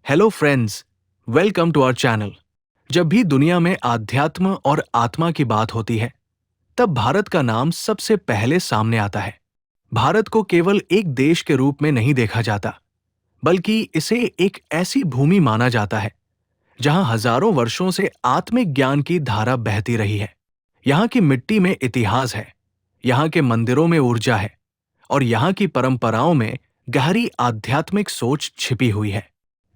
Hello friends, welcome to our channel. जब भी दुनिया में आध्यात्म और आत्मा की बात होती है, तब भारत का नाम सबसे पहले सामने आता है। भारत को केवल एक देश के रूप में नहीं देखा जाता, बल्कि इसे एक ऐसी भूमि माना जाता है जहां हजारों वर्षों से आत्मिक ज्ञान की धारा बहती रही है। यहाँ की मिट्टी में इतिहास है, यहाँ के मंदिरों में ऊर्जा है और यहाँ की परंपराओं में गहरी आध्यात्मिक सोच छिपी हुई है।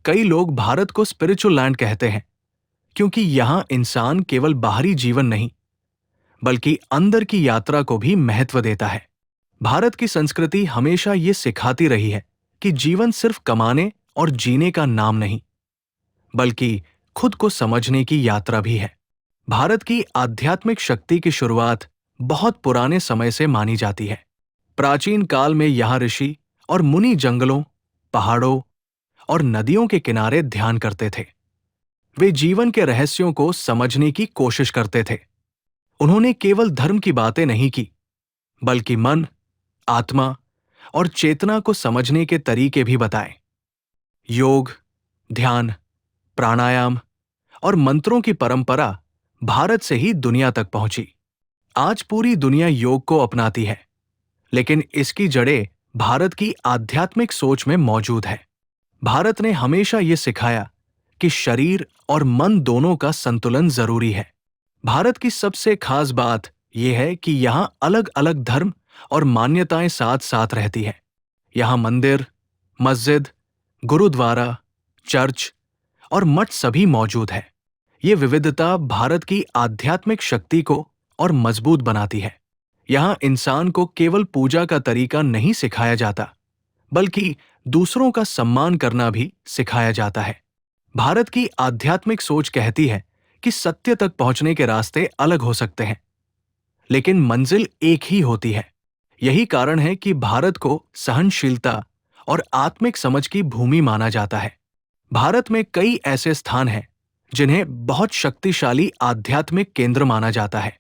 कई लोग भारत को स्पिरिचुअल लैंड कहते हैं, क्योंकि यहाँ इंसान केवल बाहरी जीवन नहीं, बल्कि अंदर की यात्रा को भी महत्व देता है। भारत की संस्कृति हमेशा ये सिखाती रही है कि जीवन सिर्फ कमाने और जीने का नाम नहीं, बल्कि खुद को समझने की यात्रा भी है। भारत की आध्यात्मिक शक्ति की शुरुआत बहुत पुराने समय से मानी जाती है। प्राचीन काल में यहाँ ऋषि और मुनि जंगलों, पहाड़ों और नदियों के किनारे ध्यान करते थे। वे जीवन के रहस्यों को समझने की कोशिश करते थे। उन्होंने केवल धर्म की बातें नहीं की, बल्कि मन, आत्मा और चेतना को समझने के तरीके भी बताए। योग, ध्यान, प्राणायाम और मंत्रों की परंपरा भारत से ही दुनिया तक पहुंची। आज पूरी दुनिया योग को अपनाती है, लेकिन इसकी जड़ें भारत की आध्यात्मिक सोच में मौजूद है। भारत ने हमेशा ये सिखाया कि शरीर और मन दोनों का संतुलन जरूरी है। भारत की सबसे खास बात यह है कि यहाँ अलग अलग धर्म और मान्यताएं साथ साथ रहती हैं। यहाँ मंदिर, मस्जिद, गुरुद्वारा, चर्च और मठ सभी मौजूद है। ये विविधता भारत की आध्यात्मिक शक्ति को और मजबूत बनाती है। यहाँ इंसान को केवल पूजा का तरीका नहीं सिखाया जाता, बल्कि दूसरों का सम्मान करना भी सिखाया जाता है। भारत की आध्यात्मिक सोच कहती है कि सत्य तक पहुंचने के रास्ते अलग हो सकते हैं, लेकिन मंजिल एक ही होती है। यही कारण है कि भारत को सहनशीलता और आत्मिक समझ की भूमि माना जाता है। भारत में कई ऐसे स्थान हैं जिन्हें बहुत शक्तिशाली आध्यात्मिक केंद्र माना जाता है।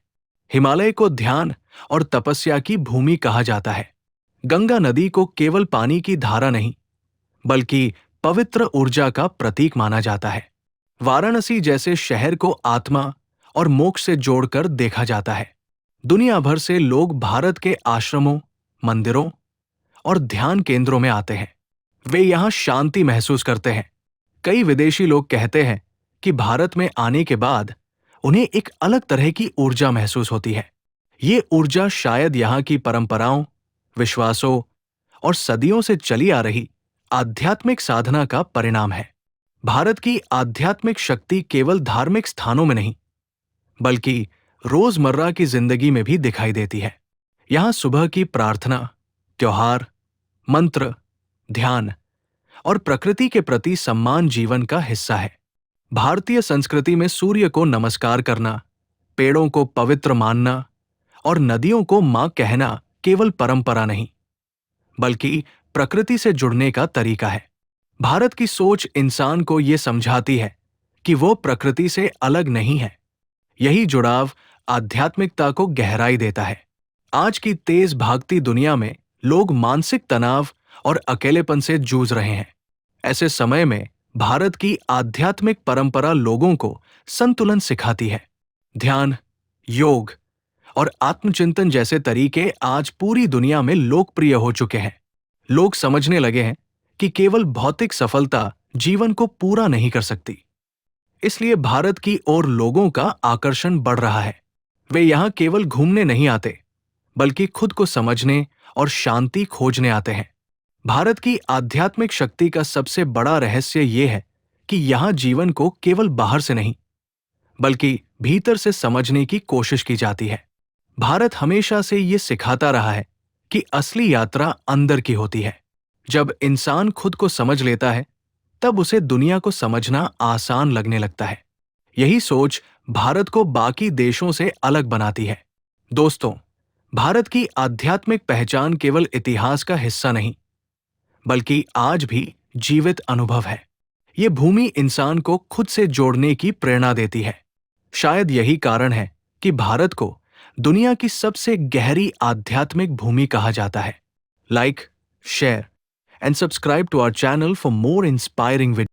हिमालय को ध्यान और तपस्या की भूमि कहा जाता है। गंगा नदी को केवल पानी की धारा नहीं, बल्कि पवित्र ऊर्जा का प्रतीक माना जाता है। वाराणसी जैसे शहर को आत्मा और मोक्ष से जोड़कर देखा जाता है। दुनिया भर से लोग भारत के आश्रमों, मंदिरों और ध्यान केंद्रों में आते हैं। वे यहाँ शांति महसूस करते हैं। कई विदेशी लोग कहते हैं कि भारत में आने के बाद उन्हें एक अलग तरह की ऊर्जा महसूस होती है। ये ऊर्जा शायद यहाँ की परंपराओं, विश्वासों और सदियों से चली आ रही आध्यात्मिक साधना का परिणाम है। भारत की आध्यात्मिक शक्ति केवल धार्मिक स्थानों में नहीं, बल्कि रोजमर्रा की जिंदगी में भी दिखाई देती है। यहाँ सुबह की प्रार्थना, त्योहार, मंत्र, ध्यान और प्रकृति के प्रति सम्मान जीवन का हिस्सा है। भारतीय संस्कृति में सूर्य को नमस्कार करना, पेड़ों को पवित्र मानना और नदियों को मां कहना केवल परंपरा नहीं, बल्कि प्रकृति से जुड़ने का तरीका है। भारत की सोच इंसान को ये समझाती है कि वो प्रकृति से अलग नहीं है। यही जुड़ाव आध्यात्मिकता को गहराई देता है। आज की तेज भागती दुनिया में लोग मानसिक तनाव और अकेलेपन से जूझ रहे हैं। ऐसे समय में भारत की आध्यात्मिक परंपरा लोगों को संतुलन सिखाती है। ध्यान, योग और आत्मचिंतन जैसे तरीके आज पूरी दुनिया में लोकप्रिय हो चुके हैं। लोग समझने लगे हैं कि केवल भौतिक सफलता जीवन को पूरा नहीं कर सकती। इसलिए भारत की ओर लोगों का आकर्षण बढ़ रहा है। वे यहाँ केवल घूमने नहीं आते, बल्कि खुद को समझने और शांति खोजने आते हैं। भारत की आध्यात्मिक शक्ति का सबसे बड़ा रहस्य ये है कि यहाँ जीवन को केवल बाहर से नहीं, बल्कि भीतर से समझने की कोशिश की जाती है। भारत हमेशा से ये सिखाता रहा है कि असली यात्रा अंदर की होती है। जब इंसान खुद को समझ लेता है, तब उसे दुनिया को समझना आसान लगने लगता है। यही सोच भारत को बाकी देशों से अलग बनाती है। दोस्तों, भारत की आध्यात्मिक पहचान केवल इतिहास का हिस्सा नहीं, बल्कि आज भी जीवित अनुभव है। ये भूमि इंसान को खुद से जोड़ने की प्रेरणा देती है। शायद यही कारण है कि भारत को दुनिया की सबसे गहरी आध्यात्मिक भूमि कहा जाता है। Like, share and subscribe to our channel for more inspiring videos.